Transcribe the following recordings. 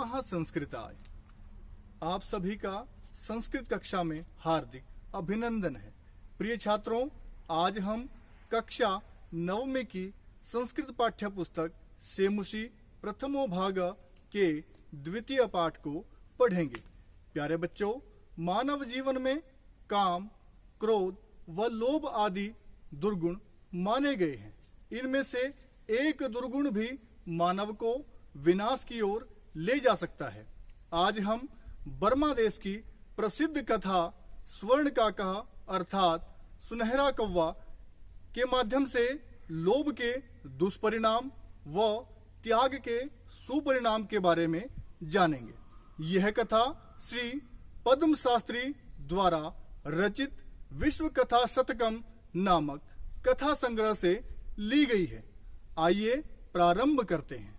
पुनः संस्कृताय। आप सभी का संस्कृत कक्षा में हार्दिक अभिनंदन है। प्रिय छात्रों, आज हम कक्षा 9वीं की संस्कृत पाठ्य पुस्तक सेमुषी प्रथमो भाग के द्वितीय पाठ को पढ़ेंगे। प्यारे बच्चों, मानव जीवन में काम, क्रोध व लोभ आदि दुर्गुण माने गए हैं। इनमें से एक दुर्गुण भी मानव को विनाश की ओर ले जा सकता है। आज हम बर्मा देश की प्रसिद्ध कथा स्वर्ण काका अर्थात सुनहरा कौवा के माध्यम से लोभ के दुष्परिणाम व त्याग के सुपरिणाम के बारे में जानेंगे। यह कथा श्री पद्म शास्त्री द्वारा रचित विश्व कथा शतकम नामक कथा संग्रह से ली गई है। आइए प्रारंभ करते हैं।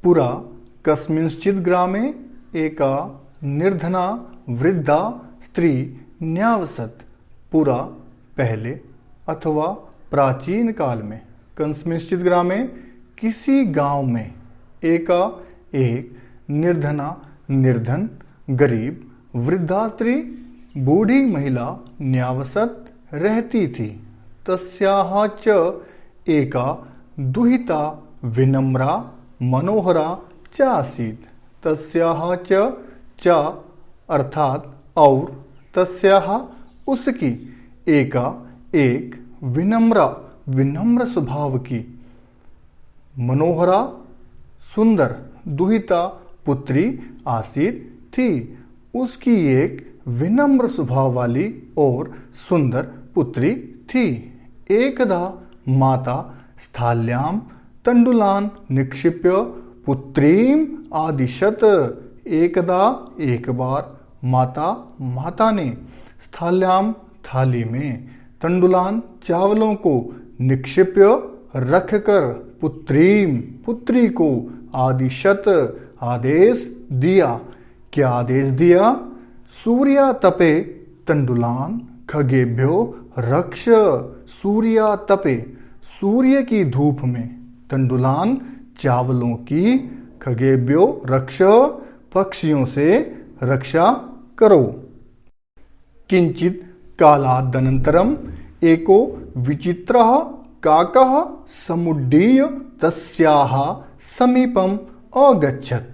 पुरा कस्मिंश्चित् ग्रामे एका निर्धना वृद्धा स्त्री न्यावसत। पुरा पहले अथवा प्राचीन काल में, कस्मिंश्चित् ग्रामे किसी गांव में, एका एक निर्धना निर्धन गरीब वृद्धा स्त्री बूढ़ी महिला न्यावसत रहती थी। तस्याः च एका दुहिता विनम्रा मनोहरा च आसीत्। तस्याः च अर्थात और, तस्याः उसकी, एका एक विनम्र स्वभाव की, मनोहरा सुंदर दुहिता पुत्री आसीत थी। उसकी एक विनम्र स्वभाव वाली और सुंदर पुत्री थी। एकदा माता स्थाल्यां तंडुलान निक्षिप्य पुत्रीम आदिशत। एकदा एक बार माता ने स्थाल्यां थाली में तंडुलान चावलों को निक्षिप्य रखकर पुत्री को आदिशत आदेश दिया। क्या आदेश दिया? सूर्या तपे तंडुलान खगेभ्यो रक्ष। सूर्या तपे, सूर्य की धूप में, तंडुलान चावलों की, खगेभ्यो रक्ष पक्षियों से रक्षा करो। किंचित कालादनंतरम एको विचित्रः काकः समुड्डीय तस्याः समीपम अगच्छत्।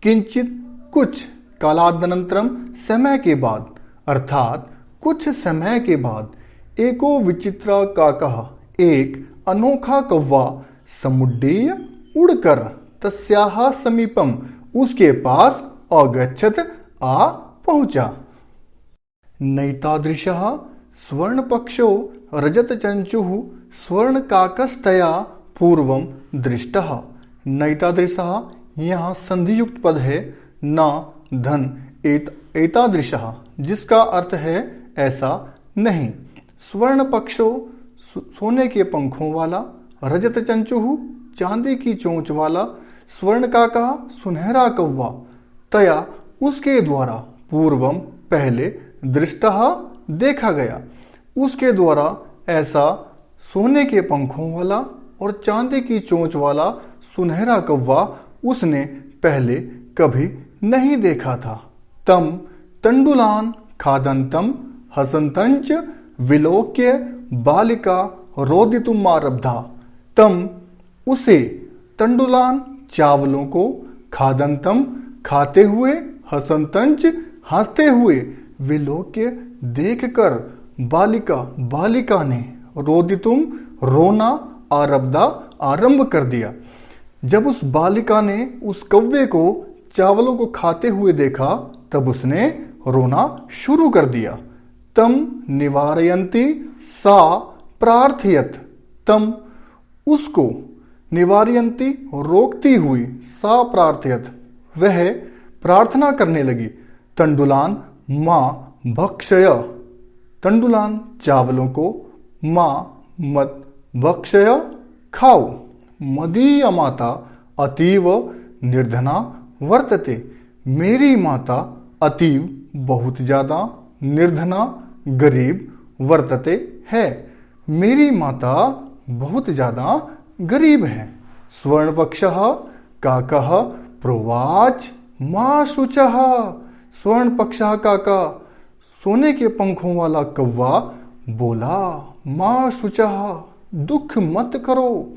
किंचित कुछ, कालादनंतरम समय के बाद, अर्थात कुछ समय के बाद, एको विचित्र काकः एक अनोखा कौवा, समुड्डीय उड़कर, तस्याः समीपम उसके पास, अगच्छत् आ पहुंचा। नैतादृशः स्वर्णपक्षो रजतचंचुः स्वर्णकाकस्तया पूर्वं दृष्टः। नैतादृशः यहाँ संधियुक्त पद है, न धन एतादृशः, जिसका अर्थ है ऐसा नहीं। स्वर्ण पक्षो सोने के पंखों वाला, रजत चंचुहु चांदी की चोंच वाला, स्वर्ण काका सुनहरा कौवा, तया उसके द्वारा, पूर्वम पहले, दृष्टः देखा गया, उसके द्वारा ऐसा सोने के पंखों वाला और चांदी की चोंच वाला सुनहरा कौवा उसने पहले कभी नहीं देखा था। तम तंडुलान खादंतम हसंतंच विलोक्य बालिका रोदितुमारब्धा। तम उसे, तंडुलान चावलों को, खादंतम खाते हुए, हसंतंच हंसते हुए, विलोक्य देखकर, बालिका ने, रोदितुम रोना, आरब्धा आरंभ कर दिया। जब उस बालिका ने उस कौवे को चावलों को खाते हुए देखा, तब उसने रोना शुरू कर दिया। तम निवारयन्ति सा प्रार्थयत। तम उसको, निवारयन्ति रोकती हुई, सा प्रार्थयत वह प्रार्थना करने लगी। तंडुलान माँ भक्षय। तंडुलान चावलों को, माँ मत भक्षय खाओ। मदीय माता अतीव निर्धना वर्तते। मेरी माता अतीव बहुत ज्यादा निर्धना गरीब वर्तते है। मेरी माता बहुत ज्यादा गरीब है। स्वर्णपक्षः काकः प्रोवाच मां शुचः। स्वर्ण पक्षः काका, सोने के पंखों वाला कौवा बोला, मां शुचः, दुख मत करो।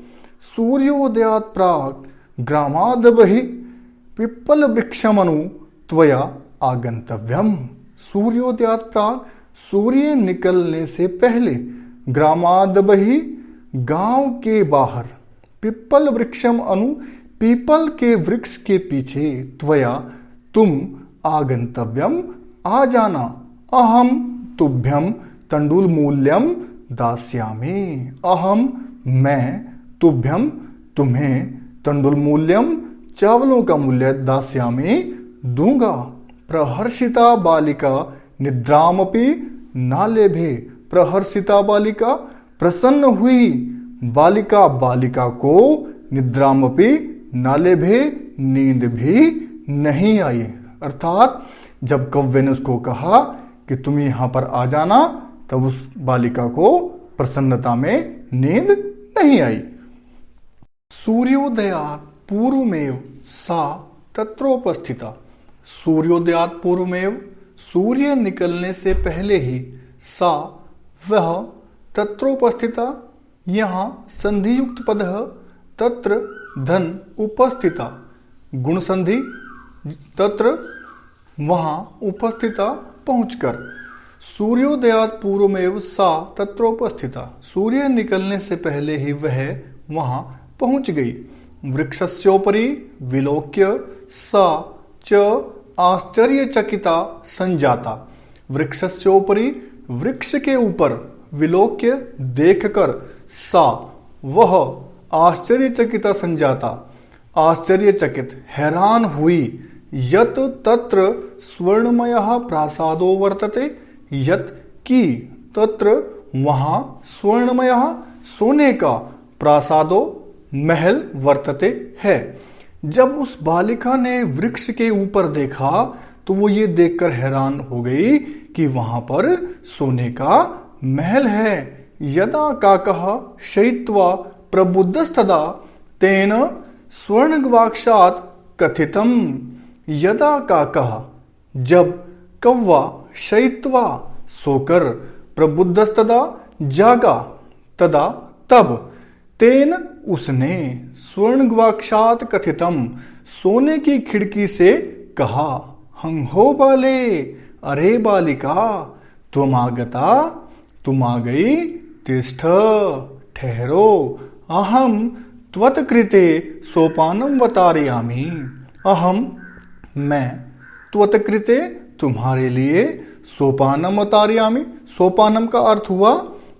सूर्योदयात् प्राक् ग्रामाद् बहिः पिप्पल वृक्षमनु त्वया आगंतव्यम। सूर्योदयात् प्राक्, सूर्य निकलने से पहले, ग्रामाद् बहिः, गांव के बाहर, पिप्पल वृक्षम अनु, पीपल के वृक्ष के पीछे, त्वया तुम, आगंतव्यम आ जाना, अहम तुभ्यम तंडुल मूल्यम दास्यामि। अहम मैं, तुभ्यम तुम्हें, तंडुल मूल्यम चावलों का मूल्य, दास्यामि दूंगा। प्रहर्षिता बालिका निद्रामपि नालेभे। प्रहर्षिता बालिका, प्रसन्न हुई बालिका, बालिका को, निद्रामपि नालेभे, नींद भी नहीं आई। अर्थात जब कौवे ने उसको कहा कि तुम यहां पर आ जाना, तब उस बालिका को प्रसन्नता में नींद नहीं आई। सूर्योदयात् पूर्वमेव सा तत्रोपस्थिता। सूर्योदयात् पूर्वमेव, सूर्य निकलने से पहले ही, सा वह, तत्रोपस्थिता यहाँ संधियुक्त पद है, तत्र धन उपस्थिता, गुण संधि, तत्र वहां, उपस्थिता पहुंचकर। सूर्योदयात् पूर्वमेव सा तत्रोपस्थिता, सूर्य निकलने से पहले ही वह वहां पहुंच गई। वृक्षस्योपरि विलोक्य सा च आश्चर्यचकिता संजाता। वृक्षस्योपरि, वृक्ष के ऊपर, विलोक्य देखकर, सा वह, आश्चर्यचकिता संजाता, आश्चर्यचकित हैरान हुई, यत तत्र स्वर्णमयः प्रासादो वर्तते। यत की, तत्र वहां, स्वर्णमयः सोने का, प्रासादो महल, वर्तते है। जब उस बालिका ने वृक्ष के ऊपर देखा तो वो ये देखकर हैरान हो गई कि वहां पर सोने का महल है। यदा काकः शयित्वा प्रबुद्धस्तदा तेन स्वर्णगवाक्षात् कथितम। यदा काकः, जब कौवा, शयित्वा सोकर, प्रबुद्धस्तदा जागा, तदा तब, तेन उसने, स्वर्णगवाक्षात् कथितम सोने की खिड़की से कहा, हंहो बाले, अरे बालिका, तुम आगता, तुम आ गई, तिष्ठ, ठहरो, अहम त्वत्कृते सोपानम वतारयामि। अहम मैं, त्वत्कृते तुम्हारे लिए, सोपानम उतारयामि। सोपानम का अर्थ हुआ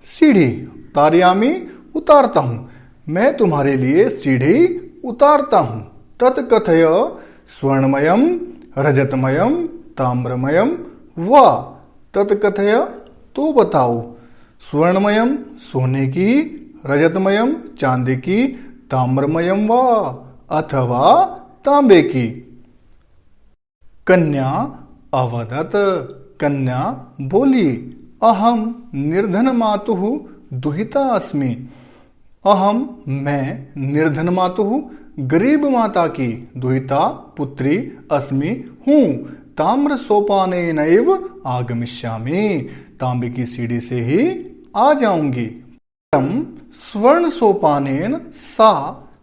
सीढ़ी, उतारयामि उतारता हूं, मैं तुम्हारे लिए सीढ़ी उतारता हूं। तत्कथय स्वर्णमयम रजतमयम ताम्रमयम वा। तत्कथय तो बताओ, स्वर्णमयम सोने की, रजतमयम चांदी की, ताम्रमयम वा अथवा तांबे की। कन्या अवदत, कन्या बोली, अहम निर्धन मातुः दुहिता अस्मि। अहम मैं, निर्धन मातुः गरीब माता की, दुहिता पुत्री, अस्मि हूं, ताम्र सोपानेनैव आगमिष्यामि, तांबे की सीढ़ी से ही आ जाऊंगी। परम स्वर्ण सोपानेन सा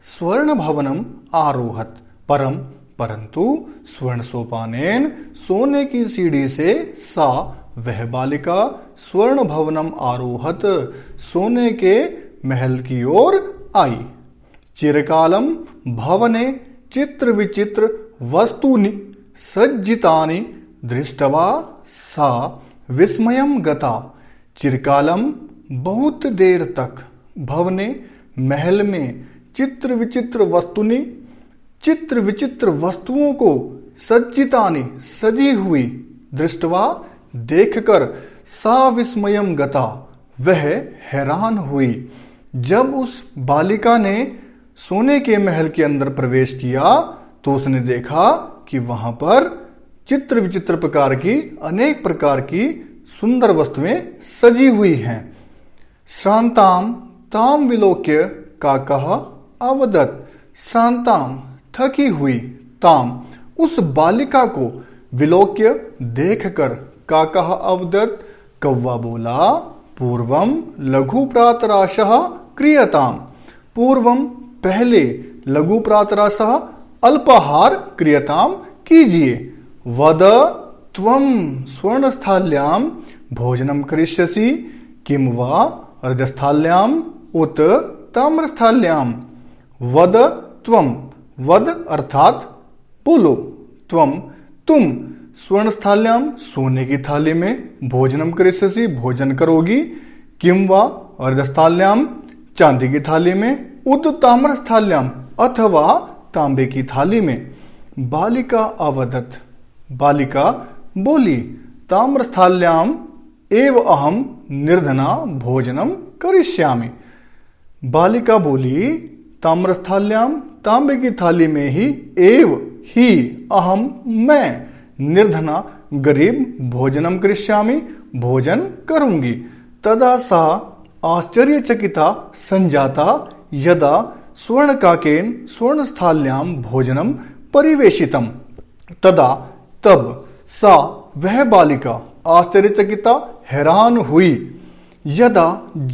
स्वर्ण भवनम आरोहत। परम परंतु, स्वर्ण सोपानेन सोने की सीढ़ी से, सा वह बालिका, स्वर्ण भवनम आरोहत सोने के महल की ओर आई। चिरकालम भवने चित्र विचित्र वस्तुनि सज्जितानि दृष्टवा सा विस्मयम गता। चिरकालम बहुत देर तक, भवने महल में, चित्र विचित्र वस्तुनि चित्र विचित्र वस्तुओं को, सज्जितानि सजी हुई, दृष्टवा देखकर, सा विस्मयम गता वह हैरान हुई। जब उस बालिका ने सोने के महल के अंदर प्रवेश किया तो उसने देखा कि वहां पर चित्र विचित्र प्रकार की, अनेक प्रकार की सुंदर वस्तुएं सजी हुई हैं। शांताम ताम विलोक्य काकः अवदत्। शांताम थकी हुई ताम उस बालिका को विलोक्य देखकर काकः अवदत्, कौवा बोला, पूर्वम लघु प्रातराशः क्रियताम, पूर्वम पहले लघु प्रातराशः अल्पाहार क्रियताम कीजिए, वद त्वं स्वर्णस्थाल्यां भोजनं करिष्यसि किं वा रजस्थाल्यां उत ताम्रस्थाल्यां, वद त्वं, वद अर्थात बोलो, त्वं तुम स्वर्णस्थाल्यां सोने की थाली में भोजनम करिष्यसि भोजन करोगी, किं वा रजस्थाल्यां चांदी की थाली में, उत ताम्रस्थाल्यां अथवा तांबे की थाली में। बालिका अवदत्, बालिका बोली, ताम्रस्थाल्यां एव अहम निर्धना भोजनम करिष्यामि, बालिका बोली, ताम्रस्थाल्यां तांबे की थाली में ही अहम मैं निर्धना गरीब भोजनम करिष्यामि भोजन करूंगी। तदा सा आश्चर्यचकिता संजाता यदा स्वर्णकाकेन स्वर्णस्थाल्यां भोजनम परिवेशितम, तदा तब सा वह बालिका आश्चर्यचकिता हैरान हुई, यदा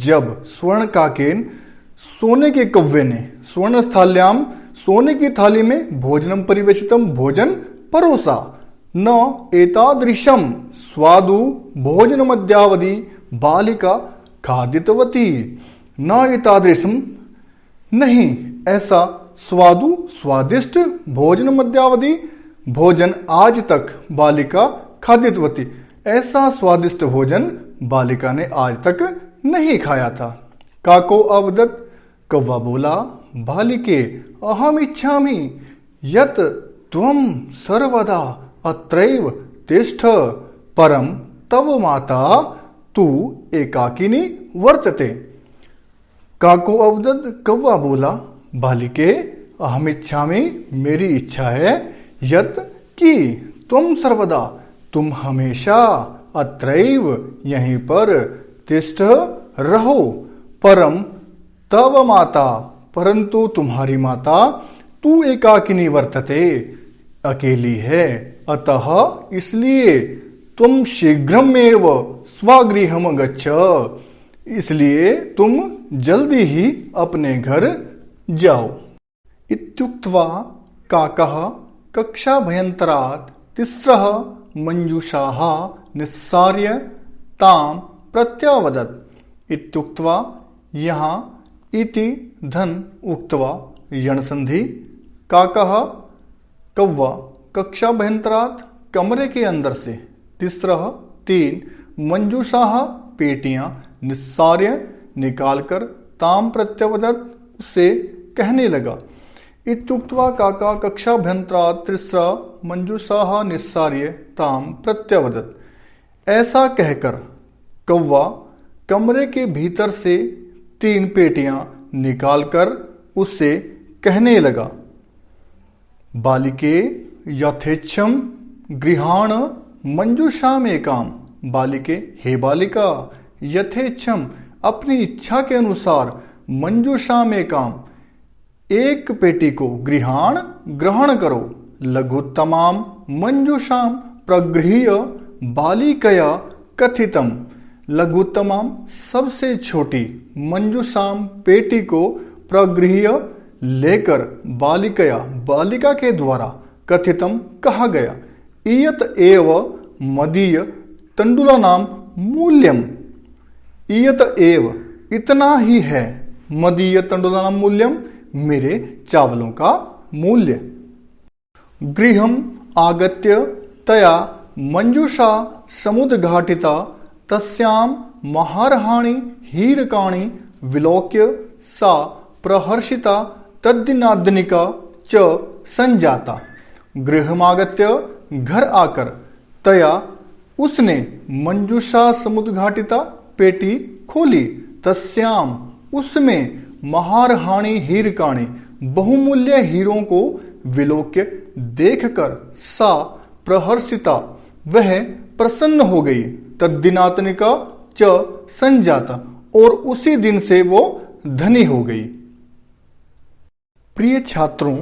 जब स्वर्णकाकेन सोने के कौवे ने स्वर्णस्थाल्यां सोने की थाली में भोजनम परिवेशितम भोजन परोसा, न एतादृशम स्वादु भोजन मध्यावधि बालिका खादितवती, न एतादृशम नहीं ऐसा स्वादु स्वादिष्ट भोजन मध्यावधि भोजन आज तक बालिका खादितवती, ऐसा स्वादिष्ट भोजन बालिका ने आज तक नहीं खाया था। काको अवदत्, कौवा बोला, बालिके अहम इच्छामि यत् त्वं सर्वदा अत्रैव तिष्ठ, परम तव माता तू एकाकिनी वर्तते। काको अवदत्, कौवा बोला, बालिके अहम इच्छामि मेरी इच्छा है, यत् कि तुम सर्वदा तुम हमेशा अत्रैव यहीं पर तिष्ठ रहो, परम तव माता परंतु तुम्हारी माता तू एकाकिनी वर्तते अकेली है, अतः इसलिए तुम शीघ्रमेव स्वगृहं गच्छ, इसलिए तुम जल्दी ही अपने घर जाओ। इत्युक्त्वा काकः कक्षाभ्यन्तरात् तिस्रः मंजूषाः निस्सार्य तां प्रत्यावदत्। इत्युक्त्वा यहाँ इति धन उक्त्वा यण संधि, काकः कौवा कक्षाभ्यन्तरात् कमरे के अंदर से, तिस्रः तीन, मंजूषाः पेटियां, निस्सार्य निकालकर, ताम प्रत्यवदत् उससे कहने लगा। इत्युक्त्वा काका कक्षाभ्यन्तरात् तिस्रः मंजूषाः निस्सार्य ताम प्रत्यवदत्, ऐसा कहकर कौवा कमरे के भीतर से तीन पेटियां निकालकर उससे कहने लगा। बालिके यथेच्छम गृहाण मंजूषामेकाम, बालिके हे बालिका, यथेच्छम अपनी इच्छा के अनुसार, मंजूषामेकाम एक पेटी को, गृहाण ग्रहण करो, लघुत्तमाम मंजूषाम प्रगृह्य बालिकया कथितम, लघुत्तमाम सबसे छोटी, मंजूषाम पेटी को प्रगृह्य लेकर, बालिकया बालिका के द्वारा, कथितम कहा गया, इयत एव मदीय तंडुलानाम मूल्यम, इयत एव इतना ही है, मदीय तंडुलानाम मूल्यम मेरे चावलों का मूल्य। गृहम आगत्य तया मंजूषा समुद्घाटिता तस्यां महारहाणि हीरकाणि विलोक्य सा प्रहर्षिता तद्दिनाद्निका च संजाता। गृहमागत्य घर आकर, तया उसने मंजूषा समुद्घाटिता पेटी खोली, तस्याम उसमें महारहाणि हीरकाणि बहुमूल्य हीरों को विलोक्य देखकर, सा प्रहर्षिता वह प्रसन्न हो गई, तद्दिनात्मिका च संजाता और उसी दिन से वो धनी हो गई। प्रिय छात्रों,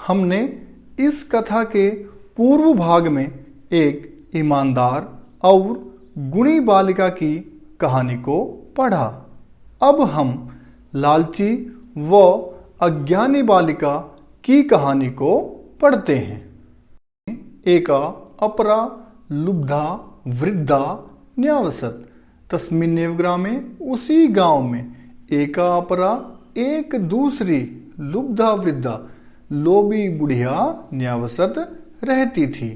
हमने इस कथा के पूर्व भाग में एक ईमानदार और गुणी बालिका की कहानी को पढ़ा। अब हम लालची व अज्ञानी बालिका की कहानी को पढ़ते हैं। एका अपरा लुब्धा वृद्धा न्यावसत। तस्मिन्नेव ग्रामे, उसी गांव में, एका अपरा एक दूसरी लुब्धा वृद्धा लोभी बुढ़िया न्यावसत रहती थी।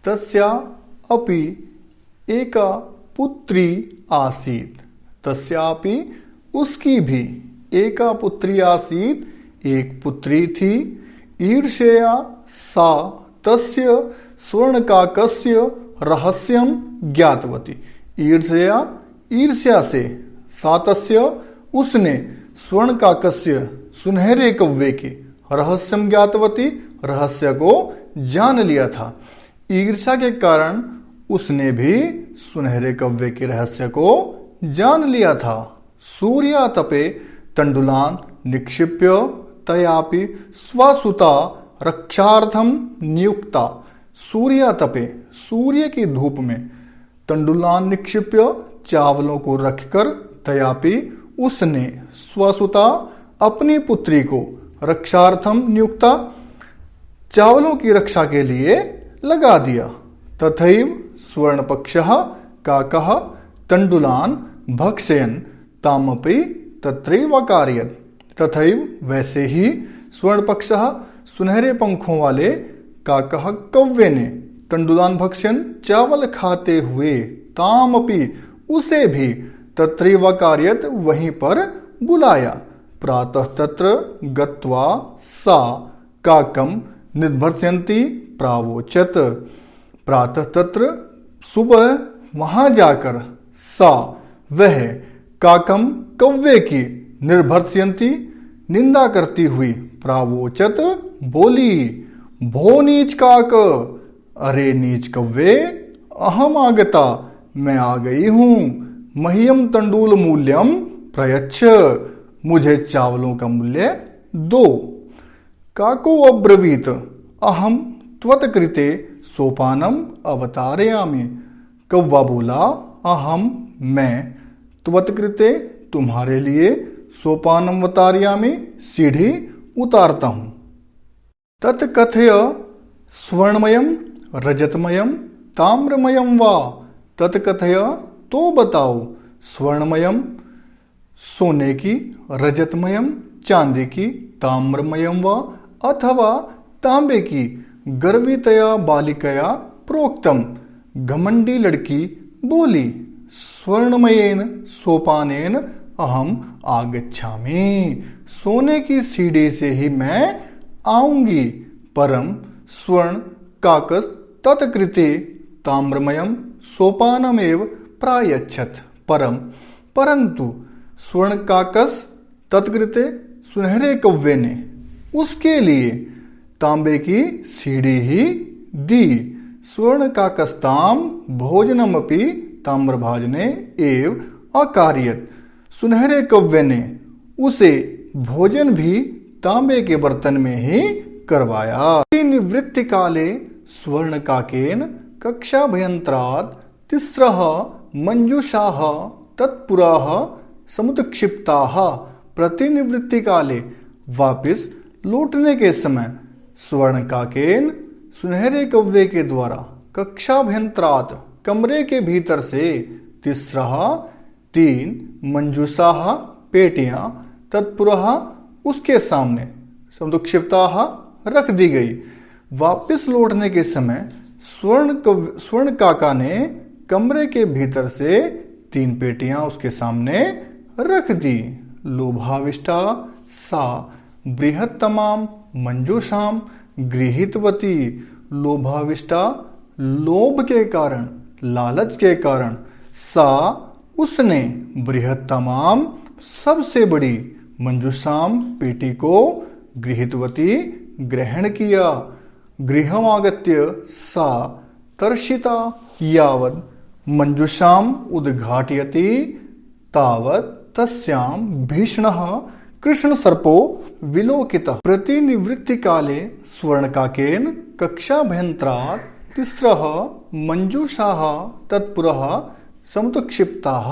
तस्या अपि एका पुत्री आसीत। तस्यापि, उसकी भी, एका पुत्री आसीत, एक पुत्री थी। ईर्ष्या सा तस्य स्वर्णकाकस्य रहस्यम ज्ञातवती। ईर्ष्या से सा तस्य, उसने, स्वर्णकाकस्य सुनहरे कव्वे के, रहस्यम ज्ञातवती, रहस्य को जान लिया था। ईर्ष्या के कारण उसने भी सुनहरे कव्वे के रहस्य को जान लिया था। सूर्या तपे तंडुलान निक्षिप्य तयापि स्वसुता रक्षार्थम नियुक्ता। सूर्या तपे, सूर्य की धूप में, तंडुलान निक्षिप्य, चावलों को रखकर, तयापि, उसने, स्वसुता, अपनी पुत्री को, रक्षार्थम नियुक्ता, चावलों की रक्षा के लिए लगा दिया। तथैव स्वर्णपक्षः काकः तंडुलान भक्षयन् तामपि तत्रैव अकारयत्। तथैव, वैसे ही, स्वर्णपक्षः, सुनहरे पंखों वाले, काकः, कव्वे ने, तंडुलान भक्षयन्, चावल खाते हुए, तामपि, उसे भी, तत्रैव अकारयत्, वहीं पर बुलाया। प्रातः तत्र गत्वा सा काकम निर्भर्सयन्ती प्रावोचत। प्रातः तत्र, सुबह वहां जाकर, सा, वह, काकम, कव्वे की, निर्भर्सयन्ती, निंदा करती हुई, प्रावोचत, बोली, भो नीच काक, अरे नीच कव्वे, अहम आगता, मैं आ गई हूं, मह्यम तंडूल मूल्यम प्रयच्छ, मुझे चावलों का मूल्य दो। काको अब्रवीत, अहम त्वत्कृते सोपानम अवतारयामि। कौवा बोला, अहम, मैं, त्वत्कृते, तुम्हारे लिए, सोपानम अवतारयामि, सीढ़ी उतारता हूं। तत्कथय स्वर्णमयम रजतमयम ताम्रमयम वा। तत्कथय, तो बताओ, स्वर्णमयम, सोने की, रजतमयम, चांदी की, ताम्रमयम वा, अथवा तांबे की, गर्वितया बालिकया प्रोक्तम, घमंडी लड़की बोली, स्वर्णमयेन सोपानेन अहम आगच्छामि, सोने की सीढ़ी से ही मैं आऊंगी। परम स्वर्ण काकस तत्कृते ताम्रमयम सोपानमेव प्रायच्छत। परम, परंतु, स्वर्ण काकस तत्कृते, सुनहरे कव्वे ने, उसके लिए, तांबे की सीढ़ी ही दी। स्वर्ण काकस्ताम भोजनमपि ताम्रभाजने एव अकार्यत। सुनहरे कव्वे ने उसे भोजन भी तांबे के बर्तन में ही करवाया। निवृत्ति काले स्वर्ण काकेन कक्षाभयंत्रात् तिस्रः मंजूषाः तत्पुरः समुत्क्षिप्ताः। प्रतिनिवृत्ति काले, वापिस लौटने के समय, स्वर्ण काकेन, सुनहरे कव्वे के द्वारा, कक्षाभ्यंतरात्, कमरे के भीतर से, तिस्रः, तीन, मंजूषाः, पेटियां, तत्पुरः, उसके सामने, समुत्क्षिप्ताः, रख दी गई। वापिस लौटने के समय स्वर्ण काका ने कमरे के भीतर से 3 पेटियां उसके सामने रख दी। लोभाविष्टा सा बृहत्तमाम मंजूषाम गृहीतवती। लोभाविष्टा, लोभ के कारण, लालच के कारण, सा, उसने, बृहत्तमाम, सबसे बड़ी, मंजूषाम, पेटी को, गृहीतवती, ग्रहण किया। गृहमागत्य सा तर्षिता यावत् मंजूषाम उद्घाटयति तावत् तस्याम भीषणः कृष्ण सर्पो विलोकितः प्रतिनिवृत्ति काले स्वर्णकाकेन कक्षाभ्यन्तरात् तिस्रः मंजूषाः तत्पुरः समुत्क्षिप्ताः।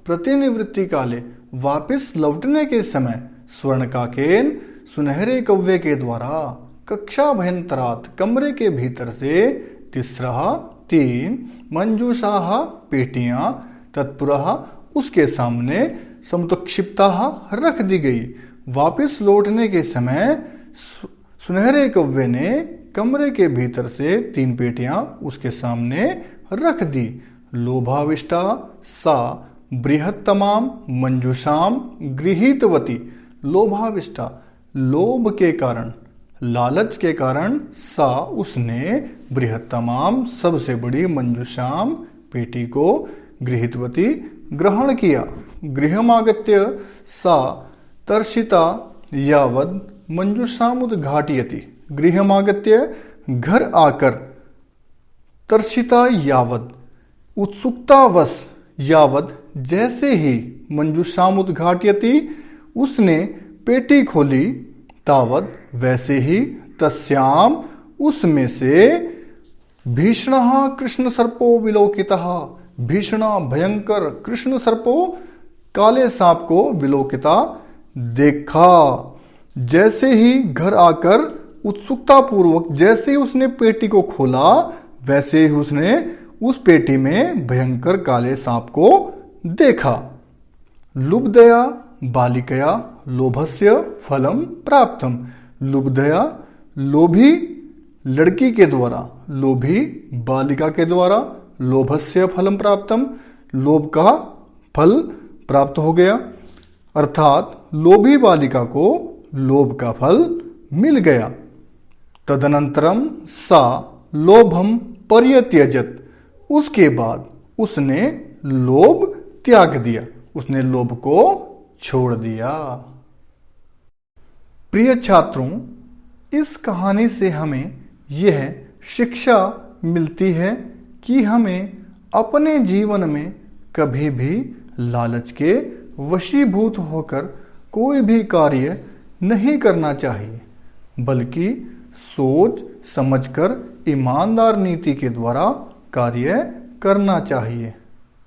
प्रतिनिवृत्ति काले वापस लौटने के समय स्वर्णकाकेन सुनहरे कौवे के द्वारा कक्षाभ्यन्तरात् कमरे के भीतर से तिस्रः 3 मंजूषाः पेटियां तत्पुरः उसके सामने समुत्क्षिप्ताः रख दी गई। वापस लौटने के समय सुनहरे कौवे ने कमरे के भीतर से 3 पेटियां उसके सामने रख दी। लोभाविष्टा सा बृहत्तमाम मंजूषाम गृहीतवती। लोभाविष्टा लोभ के कारण, लालच के कारण, सा उसने बृहत्तमाम सबसे बड़ी मंजूषाम पेटी को गृहीतवती ग्रहण किया। गृहमागत्य सा तर्षिता यावद मंजूषामुद्घाटयति। गृहमागत्य घर आकर, तर्षिता यावद उत्सुकतावश, यावद जैसे ही, मंजूषामुद्घाटयति उसने पेटी खोली, तावद वैसे ही, तस्याम उसमें से, भीषणः कृष्ण सर्पो विलोकितः। भीषण भयंकर कृष्ण सर्पो काले सांप को विलोकिता देखा। जैसे ही घर आकर उत्सुकता पूर्वक जैसे ही उसने पेटी को खोला वैसे ही उसने उस पेटी में भयंकर काले सांप को देखा। लुब्धया बालिकया लोभस्य फलम प्राप्तम। लुब्धया लोभी लड़की के द्वारा, लोभी बालिका के द्वारा, लोभस्य फलम प्राप्तम लोभ का फल प्राप्त हो गया, अर्थात लोभी बालिका को लोभ का फल मिल गया। तदनंतरम सा लोभम पर्यत्यजत। उसके बाद उसने लोभ त्याग दिया, उसने लोभ को छोड़ दिया। प्रिय छात्रों, इस कहानी से हमें यह शिक्षा मिलती है कि हमें अपने जीवन में कभी भी लालच के वशीभूत होकर कोई भी कार्य नहीं करना चाहिए, बल्कि सोच समझकर ईमानदार नीति के द्वारा कार्य करना चाहिए।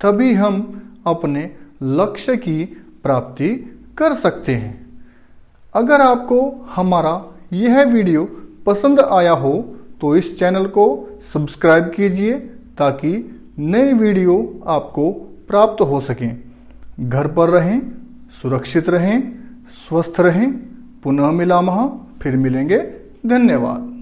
तभी हम अपने लक्ष्य की प्राप्ति कर सकते हैं। अगर आपको हमारा यह वीडियो पसंद आया हो तो इस चैनल को सब्सक्राइब कीजिए ताकि नए वीडियो आपको प्राप्त हो सकें। घर पर रहें, सुरक्षित रहें, स्वस्थ रहें। पुनः मिलामः, फिर मिलेंगे। धन्यवाद।